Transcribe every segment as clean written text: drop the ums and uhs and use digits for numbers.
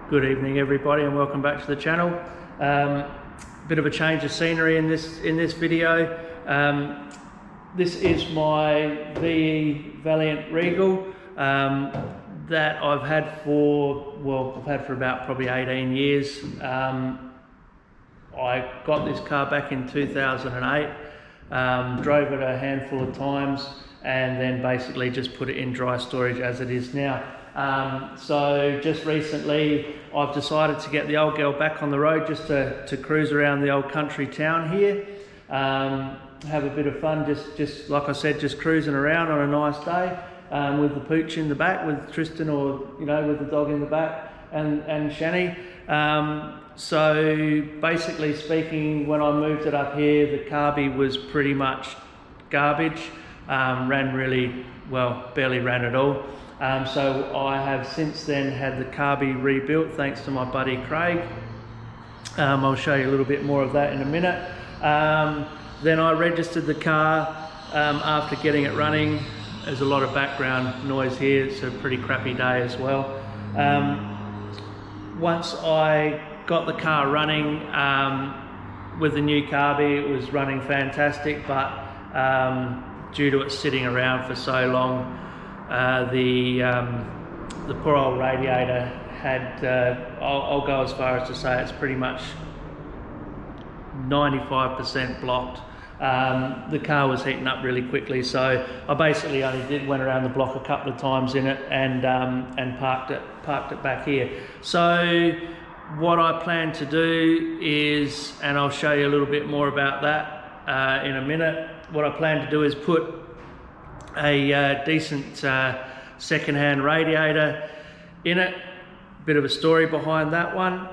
Good evening everybody and welcome back to the channel. Bit of a change of scenery in this video. This is my VE Valiant Regal that I've had for about probably 18 years. I got this car back in 2008, drove it a handful of times and then basically just put it in dry storage as it is now. So just recently I've decided to get the old girl back on the road just to cruise around the old country town here, have a bit of fun, just like I said, just cruising around on a nice day, with the pooch in the back, with Tristan, or with the dog in the back, and Shani. So basically speaking, when I moved it up here, the Carbie was pretty much garbage, ran really well, barely ran at all. So I have since then had the Carbie rebuilt thanks to my buddy Craig. I'll show you a little bit more of that in a minute. Then I registered the car after getting it running. There's a lot of background noise here, it's a pretty crappy day as well. Once I got the car running with the new Carbie, it was running fantastic, but due to it sitting around for so long, the poor old radiator had, I'll go as far as to say it's pretty much 95% blocked. The car was heating up really quickly, so I basically only went around the block a couple of times in it and parked it back here. So what I plan to do is, and I'll show you a little bit more about that in a minute, what I plan to do is put a decent second-hand radiator in it. Bit of a story behind that one.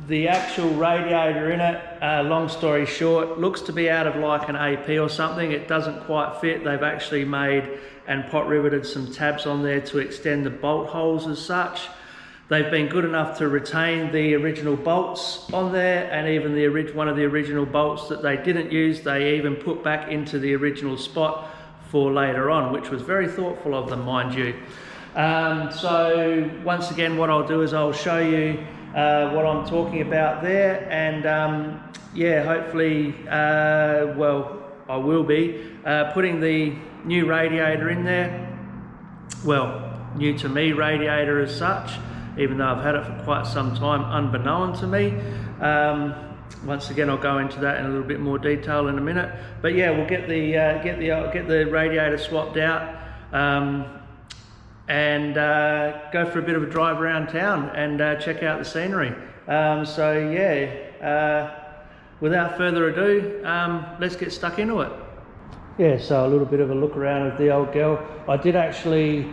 The actual radiator in it, long story short, looks to be out of like an AP or something. It doesn't quite fit. They've actually made and pot riveted some tabs on there to extend the bolt holes as such. They've been good enough to retain the original bolts on there, and even one of the original bolts that they didn't use, they even put back into the original spot for later on, which was very thoughtful of them, mind you. So once again, what I'll do is I'll show you what I'm talking about there, and yeah, hopefully, well, I will be putting the new radiator in there. Well, new to me radiator as such, even though I've had it for quite some time unbeknown to me. Once again, I'll go into that in a little bit more detail in a minute. But yeah, we'll get the radiator swapped out and go for a bit of a drive around town and check out the scenery. So yeah, without further ado, let's get stuck into it. Yeah, so a little bit of a look around of the old girl. I did actually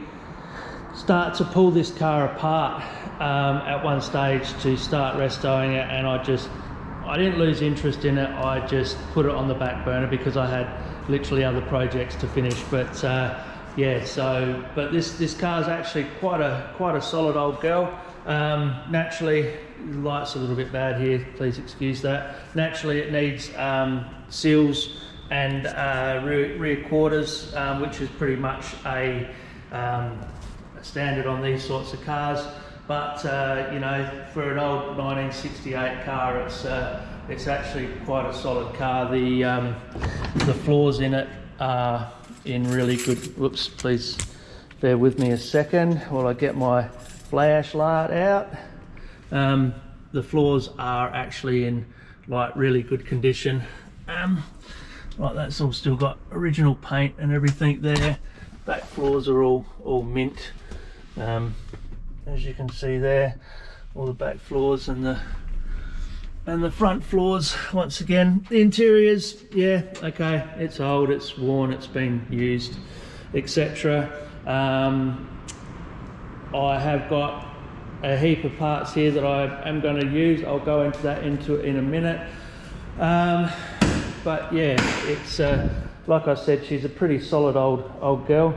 start to pull this car apart at one stage to start restoring it, and I didn't lose interest in it. I just put it on the back burner because I had literally other projects to finish. But yeah, so but this car is actually quite a solid old girl. Naturally, the light's a little bit bad here, please excuse that. Naturally, it needs seals and rear quarters, which is pretty much a standard on these sorts of cars. But for an old 1968 car, it's actually quite a solid car. The floors in it are in really good. Whoops, please bear with me a second while I get my flashlight out. The floors are actually in like really good condition. Like that's all still got original paint and everything there. Back floors are all mint. As you can see there, all the back floors and the front floors. Once again, the interiors, yeah, okay, it's old, it's worn, it's been used, etc. I have got a heap of parts here that I am going to use. I'll go into that in a minute. But yeah, it's like I said, she's a pretty solid old girl.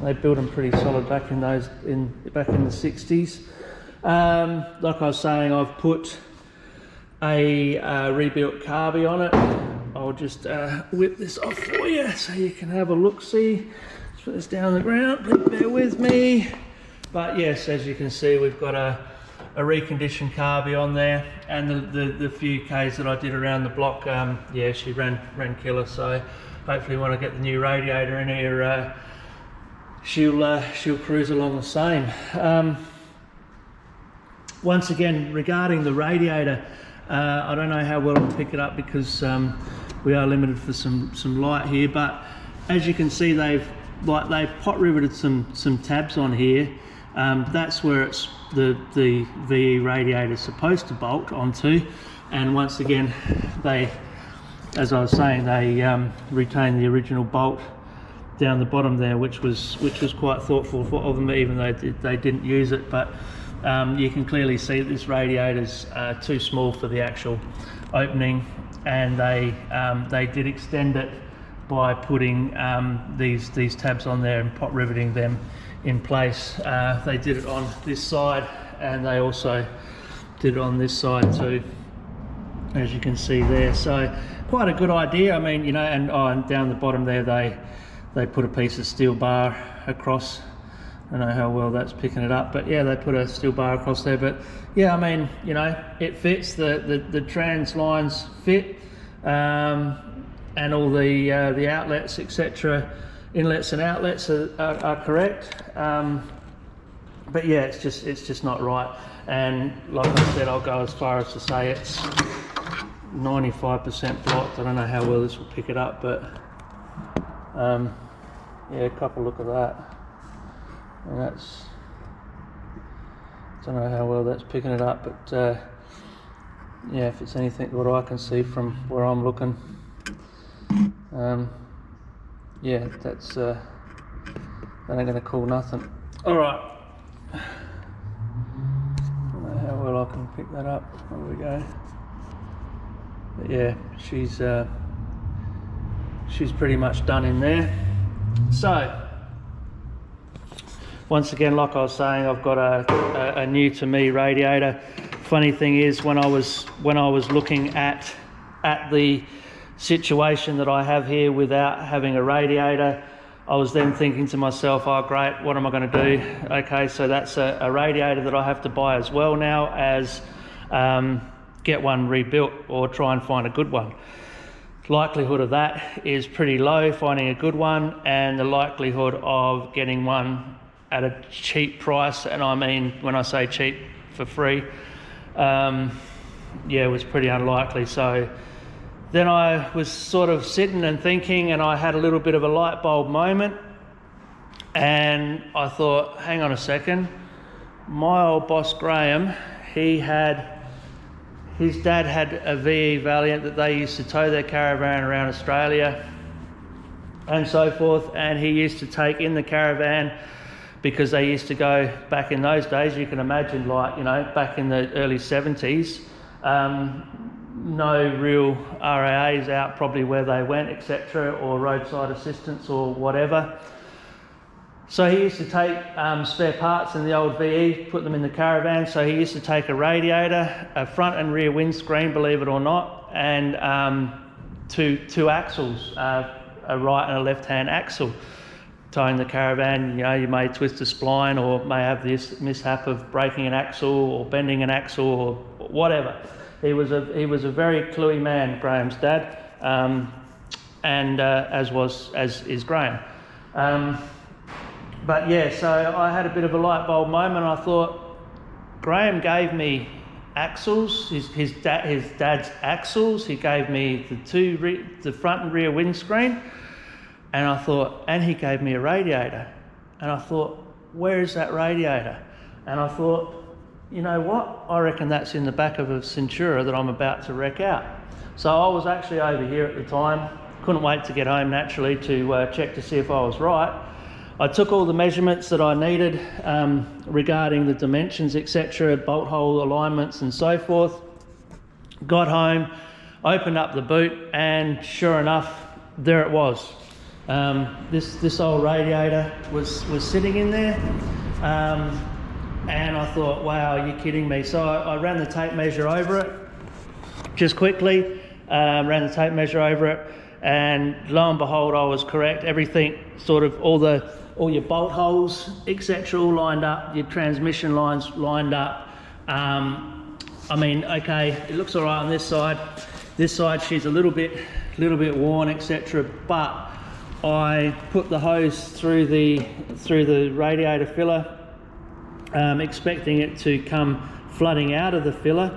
They built them pretty solid back in the 60s. Like I was saying, I've put a Rebuilt Carbie on it. I'll just whip this off for you so you can have a look. See, let's put this down on the ground. Please bear with me. But yes, as you can see, we've got a reconditioned Carbie on there, and the few Ks that I did around the block, yeah, she ran killer. So hopefully when I get the new radiator in here, she'll cruise along the same. Once again, regarding the radiator, I don't know how well I'll pick it up because we are limited for some light here, but as you can see, they've pot riveted some tabs on here. That's where it's the VE radiator is supposed to bolt onto, and once again, as I was saying, they retain the original bolt down the bottom there, which was quite thoughtful of them, even though they didn't use it. But you can clearly see that this radiator's too small for the actual opening, and they did extend it by putting these tabs on there and pot riveting them in place. They did it on this side, and they also did it on this side too, as you can see there. So quite a good idea. I mean, you know, and down the bottom there they put a piece of steel bar across. I don't know how well that's picking it up, but yeah, they put a steel bar across there. But yeah, I mean, you know, it fits, the trans lines fit, and all the outlets, etc., inlets and outlets are correct. But yeah, it's just not right. And like I said, I'll go as far as to say it's 95% blocked. I don't know how well this will pick it up, but yeah, a couple look at that. And that's, don't know how well that's picking it up, but yeah, if it's anything what I can see from where I'm looking, yeah, that's that ain't gonna call nothing. All right, I don't know how well I can pick that up. There we go. But yeah, she's pretty much done in there. So once again, like I was saying, I've got a new to me radiator. Funny thing is, when I was looking at the situation that I have here without having a radiator, I was then thinking to myself, oh great, what am I going to do? Okay, so that's a radiator that I have to buy as well now as get one rebuilt or try and find a good one. Likelihood of that is pretty low, finding a good one, and the likelihood of getting one at a cheap price, and I mean when I say cheap, for free, yeah, it was pretty unlikely. So then I was sort of sitting and thinking, and I had a little bit of a light bulb moment, and I thought, hang on a second, my old boss Graham, his dad had a VE Valiant that they used to tow their caravan around Australia and so forth, and he used to take in the caravan, because they used to go back in those days, you can imagine, like, you know, back in the early 70s, no real RAAs out probably where they went, etc., or roadside assistance or whatever. So he used to take spare parts in the old VE, put them in the caravan. So he used to take a radiator, a front and rear windscreen, believe it or not, and two axles, a right and a left-hand axle. Towing the caravan, you know, you may twist a spline or may have this mishap of breaking an axle or bending an axle or whatever. He was a very cluey man, Graham's dad, and as is Graham. But yeah, so I had a bit of a light bulb moment. I thought, Graham gave me axles, his dad's axles. He gave me the front and rear windscreen. And I thought, and he gave me a radiator. And I thought, where is that radiator? And I thought, you know what? I reckon that's in the back of a Centura that I'm about to wreck out. So I was actually over here at the time. Couldn't wait to get home, naturally, to check to see if I was right. I took all the measurements that I needed regarding the dimensions, etc., bolt hole alignments and so forth. Got home, opened up the boot, and sure enough, there it was. This old radiator was sitting in there, and I thought, wow, are you kidding me? So I ran the tape measure over it just quickly, ran the tape measure over it, and lo and behold, I was correct. Everything sort of, all your bolt holes, etc., all lined up, your transmission lines lined up. I mean, okay, it looks all right on this side. This side, she's a little bit worn, etc., but I put the hose through the radiator filler, expecting it to come flooding out of the filler.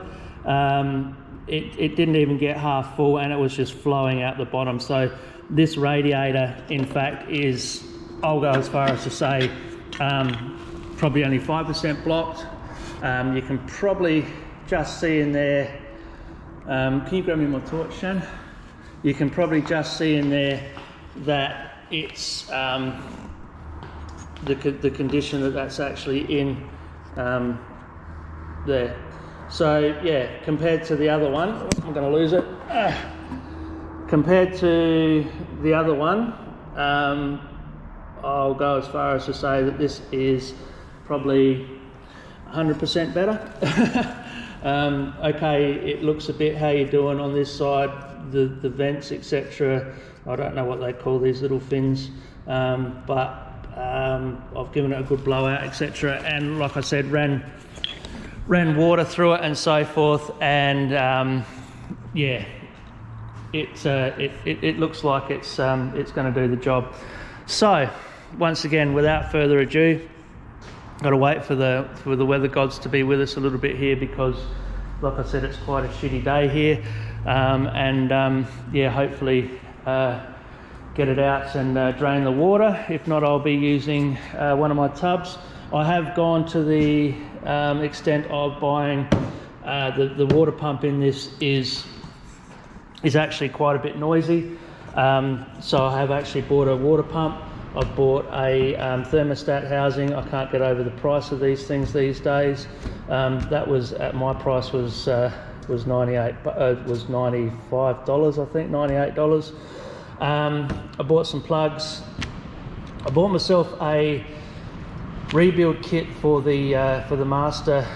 It didn't even get half full, and it was just flowing out the bottom. So this radiator, in fact, is, I'll go as far as to say, probably only 5% blocked. You can probably just see in there, can you grab me my torch, Shan? You can probably just see in there that it's the condition that's actually in there. So yeah, compared to the other one, I'm going to lose it. Compared to the other one, I'll go as far as to say that this is probably 100% better. Okay, it looks a bit, how you doing on this side, the vents, etc. I don't know what they call these little fins, but I've given it a good blowout, etc. And like I said, ran water through it and so forth, and yeah, it looks like it's going to do the job. So once again, without further ado, got to wait for the weather gods to be with us a little bit here, because like I said, it's quite a shitty day here, and yeah, hopefully get it out and drain the water. If not, I'll be using one of my tubs. I have gone to the extent of buying the water pump in this is actually quite a bit noisy, so I have actually bought a water pump. I've bought a thermostat housing. I can't get over the price of these things these days. That was at my price was $95, I think, $98. I bought some plugs. I bought myself a rebuild kit for the master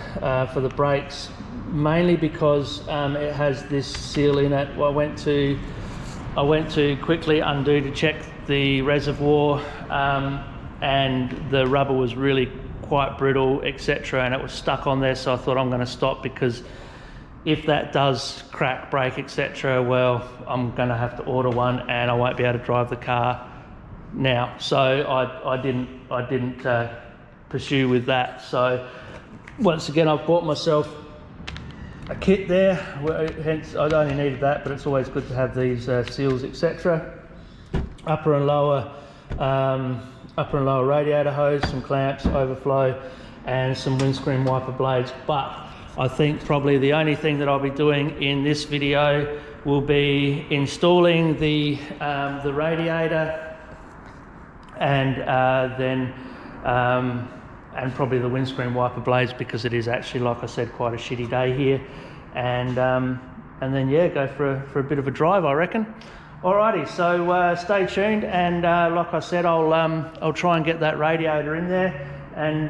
for the brakes, mainly because it has this seal in it. Well, I went to quickly undo to check the reservoir, and the rubber was really quite brittle, etc., and it was stuck on there. So I thought, I'm going to stop, because if that does crack, break, etc., well, I'm going to have to order one, and I won't be able to drive the car now. So I didn't pursue with that. So once again, I've bought myself a kit there, hence I only needed that, but it's always good to have these seals, etc. Upper and lower radiator hose, some clamps, overflow, and some windscreen wiper blades. But I think probably the only thing that I'll be doing in this video will be installing the radiator, and then and probably the windscreen wiper blades, because it is actually, like I said, quite a shitty day here, and then yeah, go for a bit of a drive, I reckon. Alrighty, so stay tuned, and like I said, I'll try and get that radiator in there and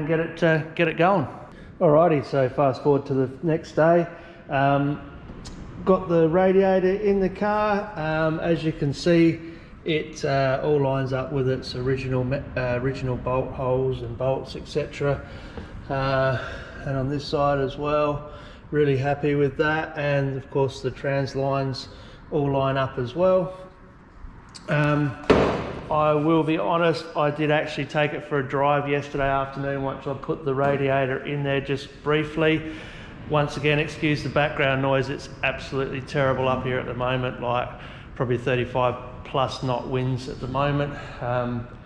get it going. Alrighty, so fast forward to the next day. Got the radiator in the car. As you can see, it all lines up with its original bolt holes and bolts, etc. And on this side as well, really happy with that. And of course the trans lines all line up as well. I will be honest, I did actually take it for a drive yesterday afternoon once I put the radiator in there, just briefly. Once again, excuse the background noise, it's absolutely terrible up here at the moment, like probably 35 plus knot winds at the moment,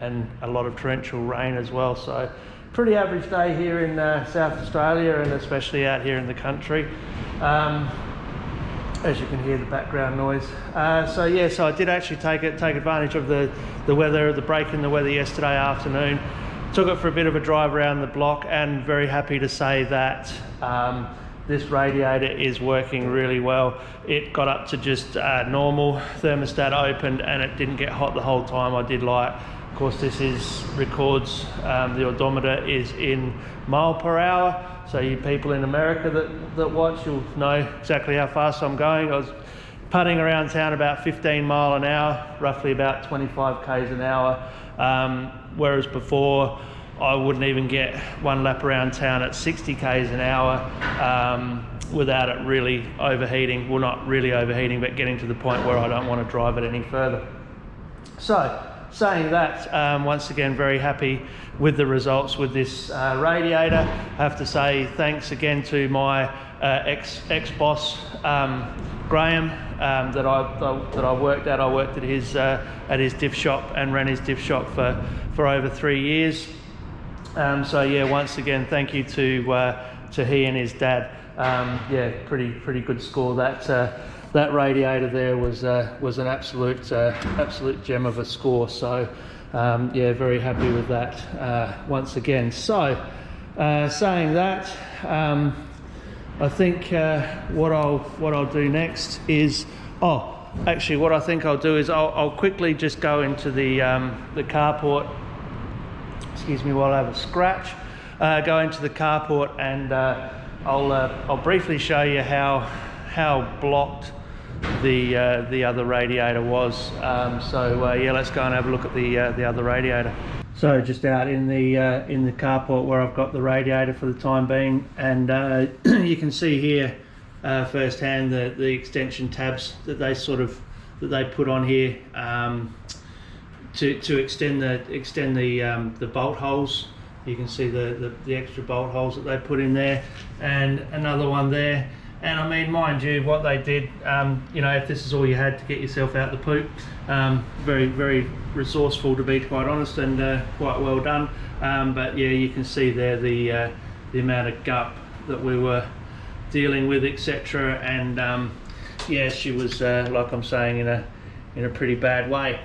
and a lot of torrential rain as well. So pretty average day here in South Australia, and especially out here in the country. As you can hear the background noise. So yeah, so I did actually take advantage of the weather, the break in the weather yesterday afternoon. Took it for a bit of a drive around the block, and very happy to say that this radiator is working really well. It got up to just normal, thermostat opened, and it didn't get hot the whole time. I did like, of course this records, the odometer is in mile per hour. So you people in America that watch, you'll know exactly how fast I'm going. I was putting around town about 15 mile an hour, roughly about 25 k's an hour, whereas before I wouldn't even get one lap around town at 60 k's an hour without it really overheating. Well, not really overheating, but getting to the point where I don't want to drive it any further. So saying that, once again, very happy with the results with this radiator. I have to say thanks again to my ex-boss Graham that I worked at. I worked at his diff shop and ran his diff shop for over 3 years. So yeah, once again, thank you to he and his dad. Yeah, pretty good score. That radiator there was an absolute gem of a score. So yeah, very happy with that once again. So saying that, I think what I'll do next is, actually what I think I'll do is I'll quickly just go into the carport. Excuse me while I have a scratch. Go into the carport and I'll briefly show you how blocked the other radiator was. Yeah, let's go and have a look at the other radiator. So just out in the carport where I've got the radiator for the time being, and you can see here firsthand the extension tabs that they put on here to extend the bolt holes. You can see the extra bolt holes that they put in there, and another one there. And I mean, mind you, what they did, you know, if this is all you had to get yourself out the poop, very resourceful, to be quite honest, and quite well done. But yeah, you can see there the amount of gup that we were dealing with, etc. And yeah, she was like I'm saying, in a pretty bad way.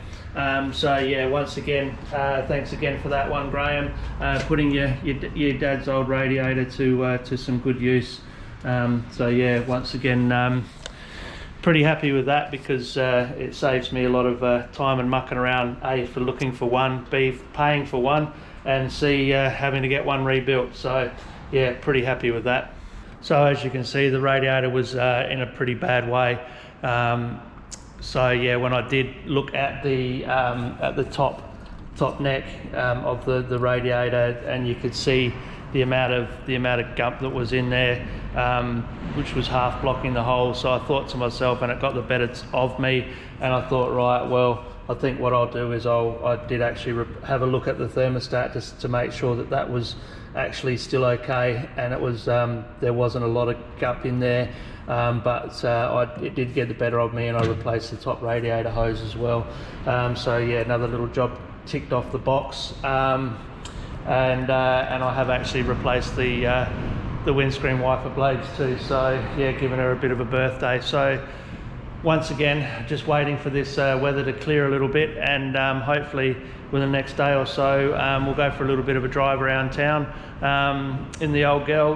So yeah, once again, thanks again for that one, Graham, putting your dad's old radiator to some good use. So yeah, once again, pretty happy with that, because it saves me a lot of time and mucking around, A, for looking for one, B, paying for one, and C, having to get one rebuilt. So yeah, pretty happy with that. So as you can see, the radiator was in a pretty bad way. So yeah, when I did look at the top neck of the radiator, and you could see the amount of gump that was in there, which was half blocking the hole. So I thought to myself, and it got the better of me, and I thought, right, well, I think what I'll do is I did actually have a look at the thermostat just to make sure that was actually still okay, and it was there wasn't a lot of gup in there, but it did get the better of me, and I replaced the top radiator hose as well. So yeah, another little job ticked off the box. And I have actually replaced the windscreen wiper blades too. So yeah, giving her a bit of a birthday. So once again, just waiting for this weather to clear a little bit, and hopefully within the next day or so, we'll go for a little bit of a drive around town in the old girl.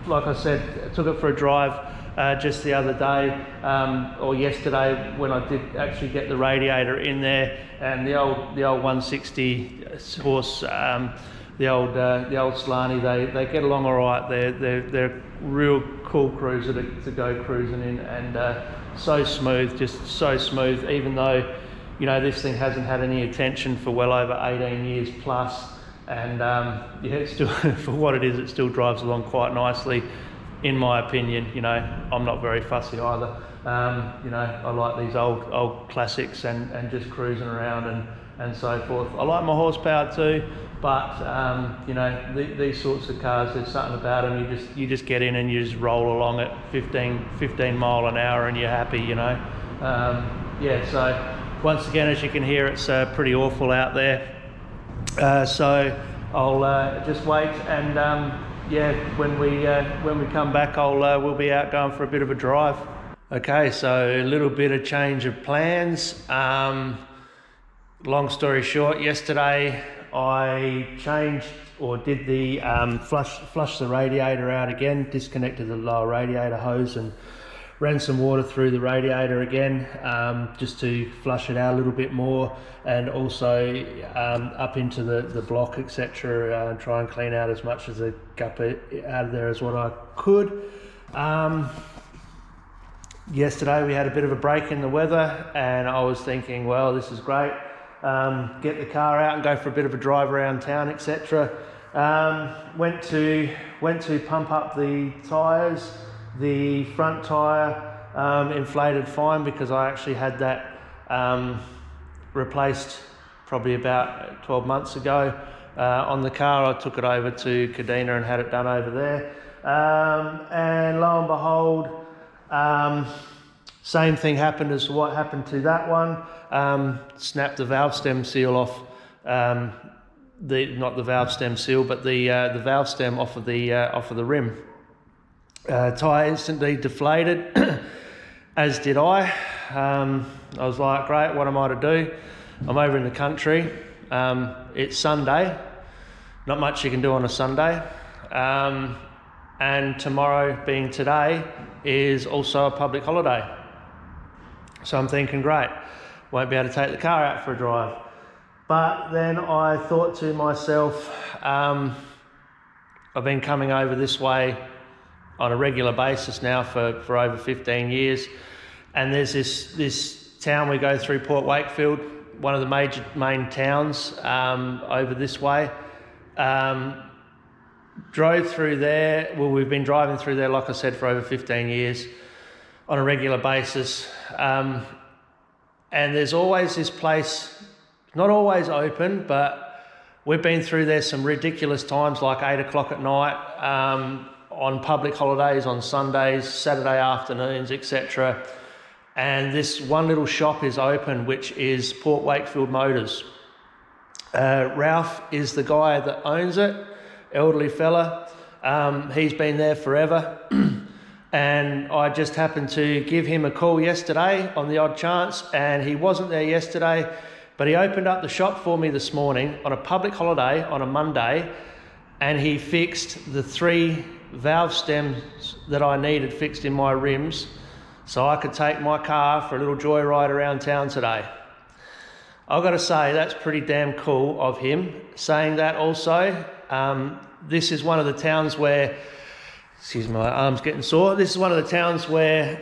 Like I said, I took it for a drive just the other day, or yesterday, when I did actually get the radiator in there, and the old 160 horse, the old Slaney, they get along all right. They're real cool cruiser to go cruising in, and so smooth, just so smooth. Even though, you know, this thing hasn't had any attention for well over 18 years plus, and yeah, it's still for what it is, it still drives along quite nicely. In my opinion, you know, I'm not very fussy either. You know, I like these old classics and just cruising around and so forth. I like my horsepower too, but you know, these sorts of cars, there's something about them. You just get in and you just roll along at 15 mile an hour and you're happy, you know. Yeah. So once again, as you can hear, it's pretty awful out there. So I'll just wait, and yeah, when we come back, we'll be out going for a bit of a drive. Okay, so a little bit of change of plans. Long story short, yesterday I changed, or did the flush the radiator out again, disconnected the lower radiator hose and ran some water through the radiator again, just to flush it out a little bit more, and also up into the block, etc. Try and clean out as much of the gup out of there as what I could. yesterday we had a bit of a break in the weather, and I was thinking, well, this is great. Get the car out and go for a bit of a drive around town, etc. Went to pump up the tyres. The front tyre inflated fine because I actually had that replaced probably about 12 months ago on the car. I took it over to Cadena and had it done over there. And lo and behold, same thing happened as what happened to that one. Snapped the valve stem seal off, not the valve stem seal, but the valve stem off of the rim. Tyre instantly deflated, as did I. I was like, great, what am I to do? I'm over in the country. It's Sunday. Not much you can do on a Sunday. And tomorrow, being today, is also a public holiday. So I'm thinking, great, won't be able to take the car out for a drive. But then I thought to myself, I've been coming over this way on a regular basis now for over 15 years. And there's this town we go through, Port Wakefield, one of the main towns over this way. Drove through there. Well, we've been driving through there, like I said, for over 15 years on a regular basis. And there's always this place, not always open, but we've been through there some ridiculous times, like 8 o'clock at night, on public holidays, on Sundays, Saturday afternoons, etc. And this one little shop is open, which is Port Wakefield Motors. Ralph is the guy that owns it, elderly fella. He's been there forever. And I just happened to give him a call yesterday on the odd chance, and he wasn't there yesterday, but he opened up the shop for me this morning on a public holiday on a Monday, and he fixed the 3 valve stems that I needed fixed in my rims so I could take my car for a little joyride around town today. I've got to say, that's pretty damn cool of him. Saying that also, this is one of the towns where, excuse me, my arm's getting sore. This is one of the towns where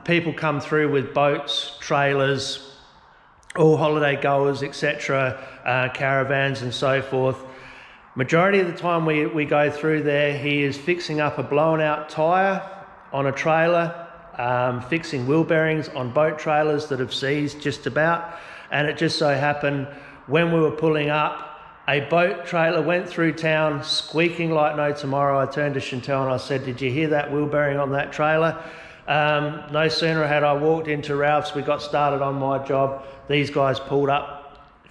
people come through with boats, trailers, all holiday goers, etc., caravans and so forth. Majority of the time we go through there, he is fixing up a blown out tyre on a trailer, fixing wheel bearings on boat trailers that have seized just about. And it just so happened when we were pulling up, a boat trailer went through town squeaking like no tomorrow. I turned to Chantel and I said, did you hear that wheel bearing on that trailer? No sooner had I walked into Ralph's, we got started on my job. These guys pulled up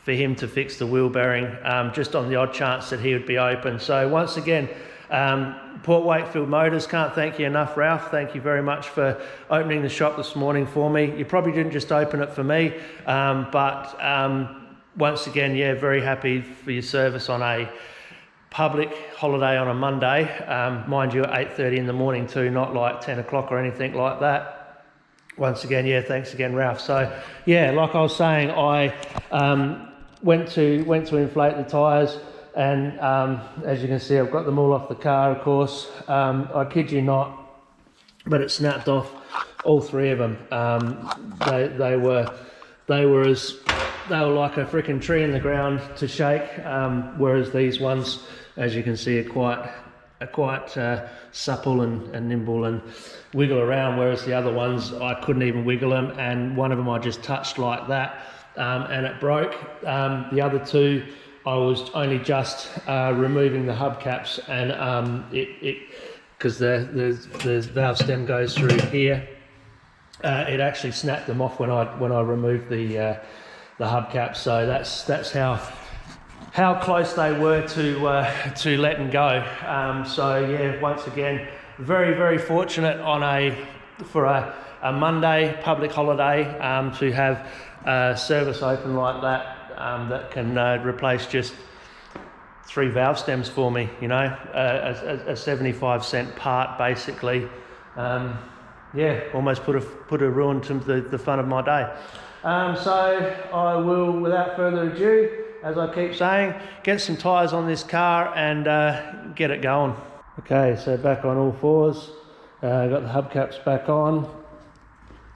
for him to fix the wheel bearing, just on the odd chance that he would be open. So once again, Port Wakefield Motors, can't thank you enough, Ralph. Thank you very much for opening the shop this morning for me. You probably didn't just open it for me, but once again, yeah, very happy for your service on a public holiday on a Monday. Mind you, at 8:30 in the morning too, not like 10 o'clock or anything like that. Once again, yeah, thanks again, Ralph. So, yeah, like I was saying, I went to inflate the tyres, and as you can see, I've got them all off the car, of course. I kid you not, but it snapped off all 3 of them. They were like a freaking tree in the ground to shake, whereas these ones, as you can see, are quite supple and nimble and wiggle around, whereas the other ones, I couldn't even wiggle them, and one of them I just touched like that, and it broke. The other 2, I was only just removing the hubcaps, and because the valve stem goes through here, it actually snapped them off when I removed the hubcaps. So that's how close they were to letting go. So yeah, once again, very, very fortunate for a Monday public holiday to have a service open like that, that can replace just 3 valve stems for me, you know, a 75-cent part basically. Yeah, almost put a ruin to the fun of my day. So I will, without further ado, as I keep saying, get some tyres on this car and get it going. Okay, so back on all 4s. Got the hubcaps back on.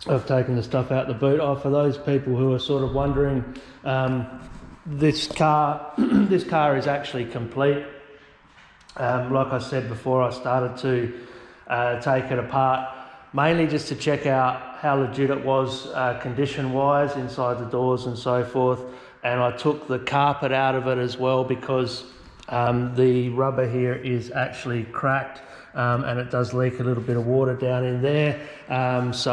I've taken the stuff out the boot. For those people who are sort of wondering, this car is actually complete. Like I said before, I started to take it apart, mainly just to check out how legit it was condition-wise, inside the doors and so forth. And I took the carpet out of it as well, because the rubber here is actually cracked, and it does leak a little bit of water down in there. Hence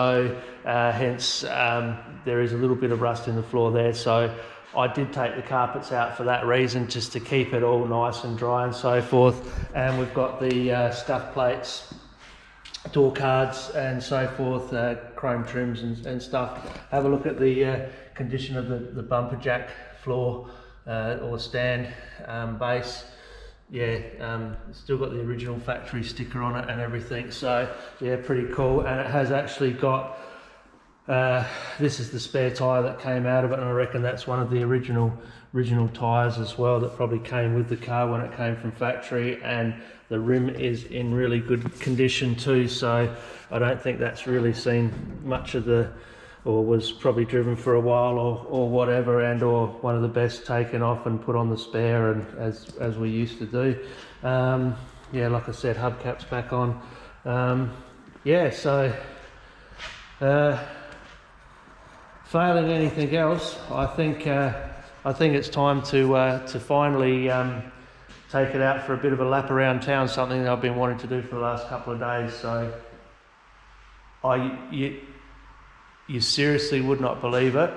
there is a little bit of rust in the floor there. So I did take the carpets out for that reason, just to keep it all nice and dry and so forth. And we've got the scuff plates, door cards and so forth, chrome trims and stuff. Have a look at the condition of the bumper jack floor or stand base. Yeah, still got the original factory sticker on it and everything. So yeah, pretty cool. And it has actually got this is the spare tyre that came out of it, and I reckon that's one of the original tyres as well that probably came with the car when it came from factory. And the rim is in really good condition too, so I don't think that's really seen much of the, or was probably driven for a while or whatever, and or one of the best taken off and put on the spare, and as we used to do. Yeah, like I said, hubcaps back on. Yeah, so failing anything else, I think it's time to finally take it out for a bit of a lap around town, something that I've been wanting to do for the last couple of days. So you seriously would not believe it.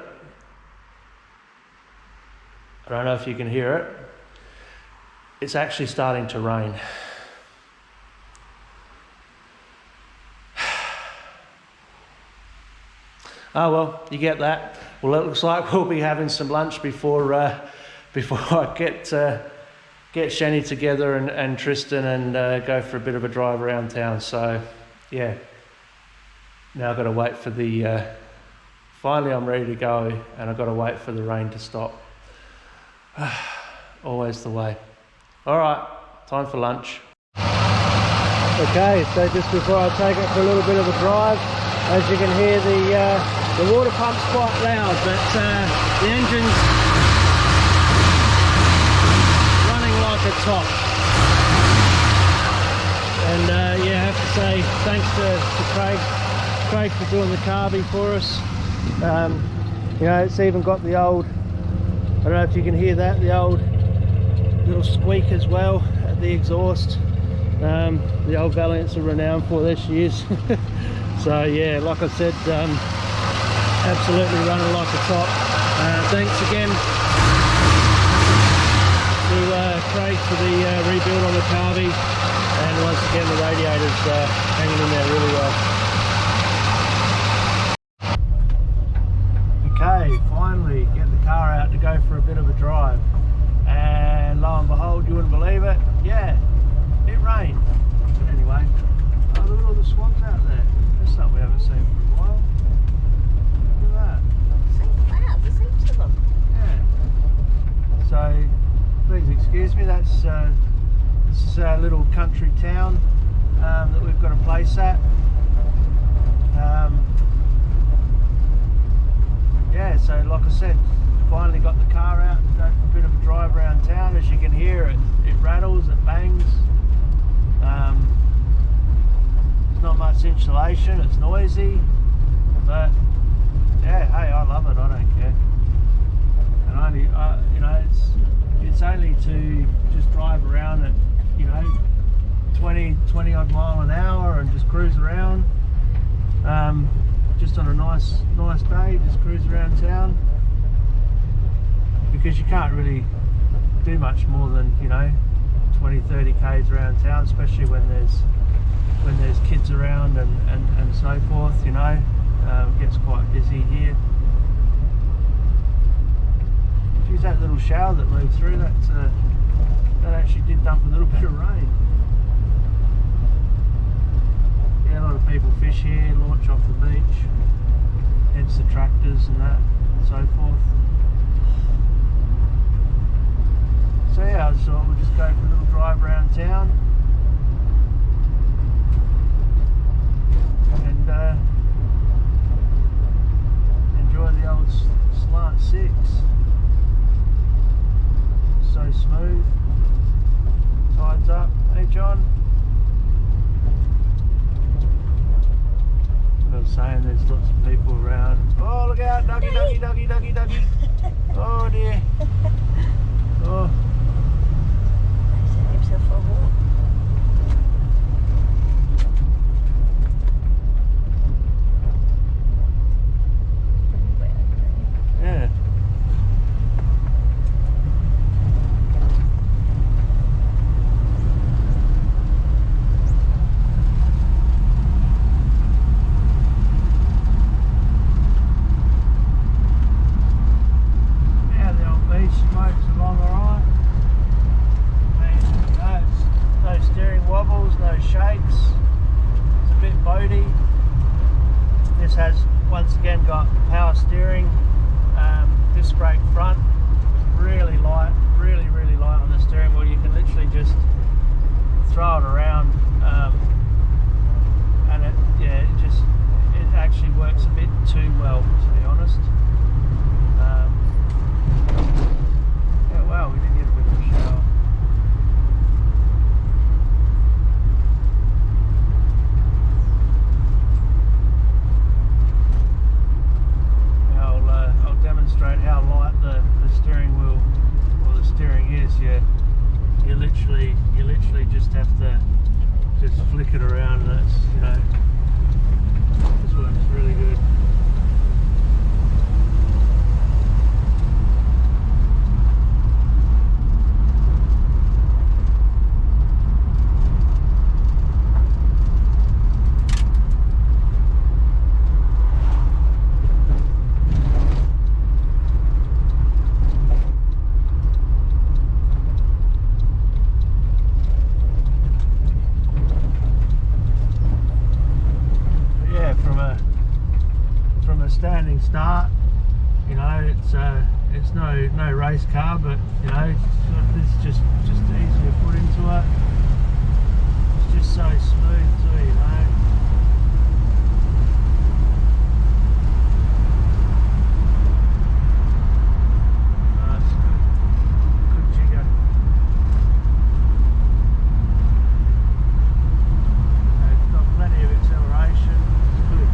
I don't know if you can hear it. It's actually starting to rain. Oh well, you get that. Well, it looks like we'll be having some lunch before I get Shani together and Tristan and go for a bit of a drive around town. So yeah, now I've got to wait for the finally I'm ready to go, and I've got to wait for the rain to stop. Always the way. All right, time for lunch. Okay, so just before I take it for a little bit of a drive, as you can hear, the water pump's quite loud, but the engine's running like a top. And yeah, I have to say thanks to Craig for doing the Carbie for us. You know, it's even got the old, I don't know if you can hear that, the old little squeak as well at the exhaust. The old Valiants are renowned for, there she is. So yeah, like I said, absolutely running like a top. Thanks again to Craig for the rebuild on the Carbie, and once again the radiator's hanging in there really well. Okay, finally get the car out to go for a bit of a drive, and lo and behold, you wouldn't believe it, yeah, it rained. But anyway, oh, look at all the swans out there. That's something we haven't seen for a while. Look at that. Wow, there's heaps of them. Yeah. So, please excuse me, this is a little country town that we've got a place at. Yeah, so like I said, finally got the car out to go for a bit of a drive around town. As you can hear, it rattles, it bangs. There's not much insulation, it's noisy, but yeah, hey, I love it, I don't care. And you know, it's only to just drive around at, you know, 20 odd mile an hour and just cruise around. Just on a nice day, just cruise around town, because you can't really do much more than, you know, 20-30 k's around town, especially when there's kids around and so forth, you know. It gets quite busy here. Geez, that little shower that moved through, that actually did dump a little bit of rain. Yeah, a lot of people fish here, launch off the beach, hence the tractors and that and so forth. So yeah, I thought we'll just go for a little drive around town and damage on. I was saying there's lots of people around. Oh, look out, doggy, doggy, doggy, doggy, doggy. Oh dear. Oh. Set himself for a walk. Yeah. This has once again got power steering, disc brake front, really light, really light on the steering wheel. You can literally just throw it around, and it actually works a bit too well, to be honest. Yeah, wow, we did get a bit of a shower. Demonstrate how light the steering wheel or the steering is. Yeah, you literally just have to just flick it around, and it's, you know, this works really good. Standing start, you know, it's no race car, but you know, this is just easy to put into it. It's just so smooth too, you know. It's good jigger. It's got plenty of acceleration. It's good.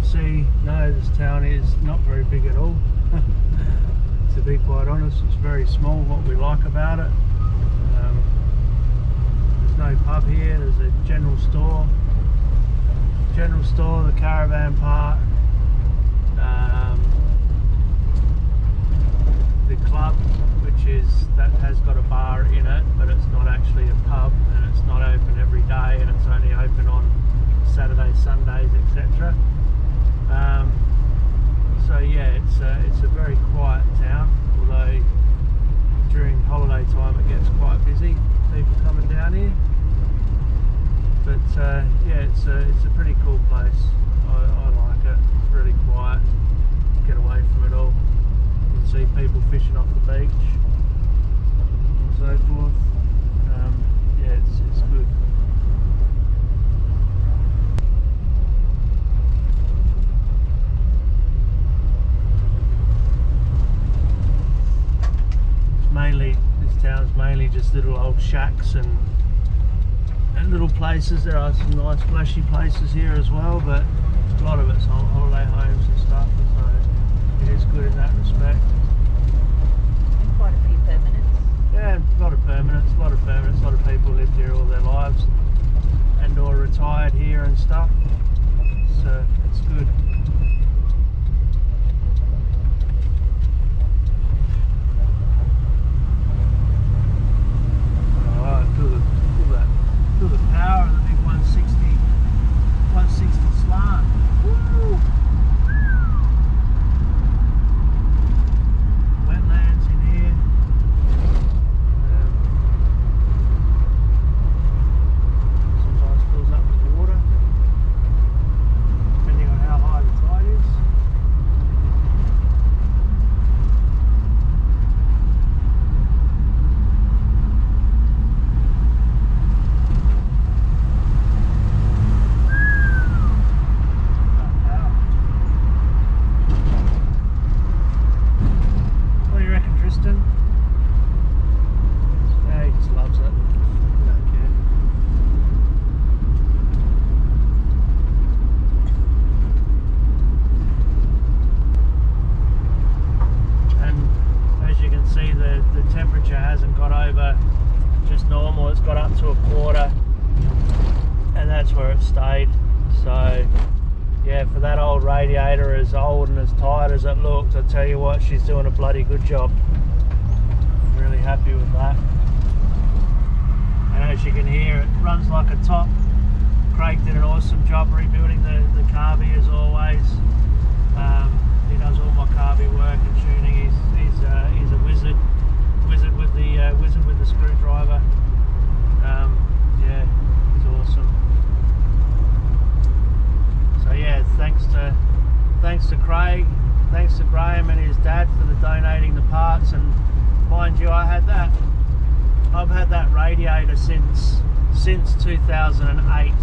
see, no, this town is not very big at all. To be quite honest, it's very small. What we like about it, there's no pub here. There's a general store, the caravan park, the club, that has got a bar in it, but it's not actually a pub, and it's not open every day, and it's only open on Saturdays, Sundays, etc. So yeah, it's a very quiet town, although during holiday time it gets quite busy, people coming down here. But yeah, it's a pretty cool place. I like it. It's really quiet. Get away from it all. You can see people fishing off the beach and so forth. Yeah, it's good. This town's mainly just little old shacks and little places. There are some nice flashy places here as well, but a lot of it's holiday homes and stuff, so it is good in that respect. And quite a few permanents. Yeah, a lot of permanents, a lot of people lived here all their lives and or retired here and stuff, so it's good. Feel the power of the big 160 slant. Woo! Wetlands in here. Sometimes fills up with water, depending on how high the tide is. Hasn't got over just normal, it's got up to a quarter, and that's where it stayed. So yeah, for that old Radiator, as old and as tired as it looked, I tell you what, she's doing a bloody good job. I'm really happy with that. And as you can hear, it runs like a top. Craig did an awesome job rebuilding the Carbie as always. He does all my Carbie work and tuning. He's a wizard with the screwdriver. Yeah, he's awesome. So yeah, thanks to Craig, thanks to Graham and his dad for donating the parts. And mind you, I've had that Radiator since 2008,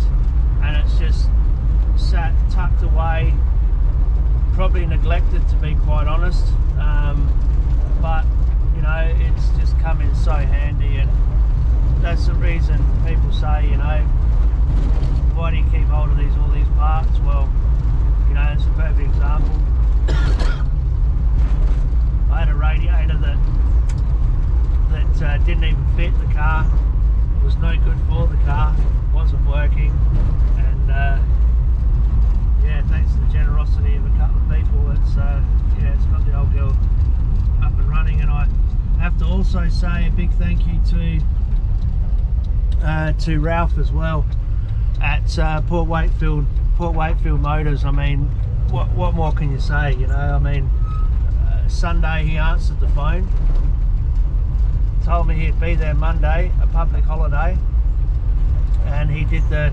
and it's just sat tucked away, probably neglected, to be quite honest. But you know, it's just come in so handy, and that's the reason people say, you know, why do you keep hold of all these parts? Well, you know, it's a perfect example. I had a Radiator that didn't even fit the car, was no good for the car, wasn't working, and yeah, thanks to the generosity of a couple of people, it's got the old girl up and running. And I have to also say a big thank you to Ralph as well at Port Wakefield Motors. I mean, what more can you say? You know, I mean, Sunday he answered the phone, told me he'd be there Monday, a public holiday, and he did the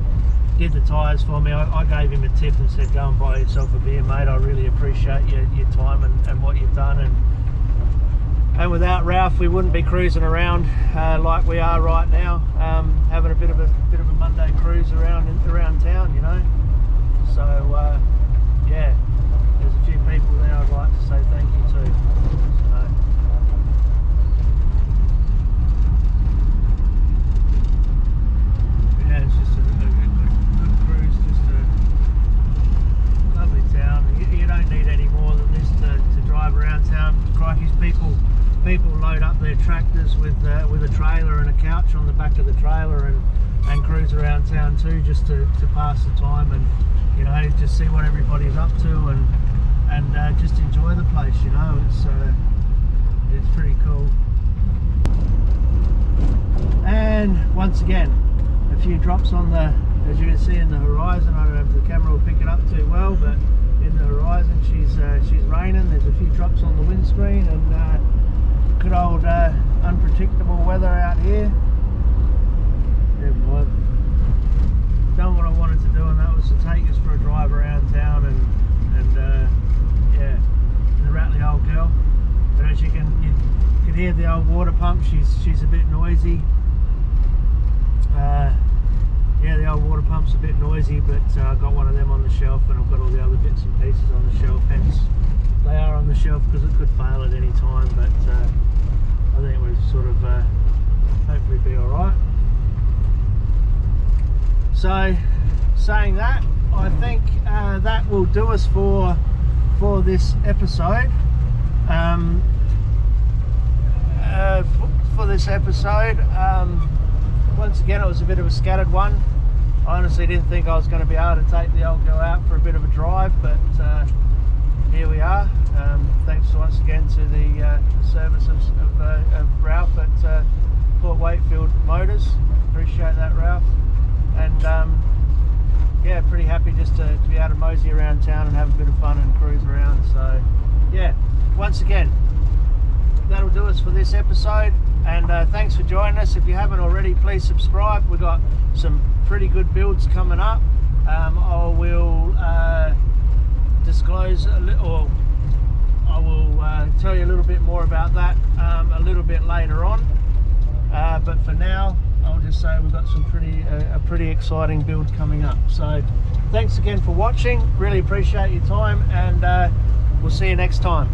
tyres for me. I gave him a tip and said, go and buy yourself a beer, mate. I really appreciate your time and what you've done. And without Ralph, we wouldn't be cruising around like we are right now, having a bit of a Monday cruise around town, you know. So yeah, there's a few people there I'd like to say thank you to. So, yeah, it's just a good cruise, just a lovely town. motors with a trailer and a couch on the back of the trailer, and cruise around town too, just to pass the time and, you know, just see what everybody's up to, and just enjoy the place. You know, it's pretty cool. And once again, a few drops on the, as you can see in the horizon. I don't know if the camera will pick it up too well, but in the horizon she's raining. There's a few drops on the windscreen, and good old unpredictable weather out here. Yeah, boy. Done what I wanted to do, and that was to take us for a drive around town, and yeah, the rattly old girl. But as you can hear the old water pump, she's a bit noisy. Yeah, the old water pump's a bit noisy, but I've got one of them on the shelf, and I've got all the other bits and pieces on the shelf. Hence, they are on the shelf because it could fail at any time. But I think we'll sort of hopefully be all right. So, saying that, I think that will do us for this episode. For this episode, once again, it was a bit of a scattered one. I honestly didn't think I was going to be able to take the old girl out for a bit of a drive, but here we are. Thanks once again to the service of Ralph at Port Wakefield Motors. Appreciate that, Ralph. And yeah, pretty happy just to be able to mosey around town and have a bit of fun and cruise around. So yeah, once again, that'll do us for this episode, and thanks for joining us. If you haven't already, please subscribe. We've got some pretty good builds coming up. I will disclose a little, or I will tell you a little bit more about that a little bit later on, but for now I'll just say we've got some a pretty exciting build coming up. So thanks again for watching, really appreciate your time, and we'll see you next time.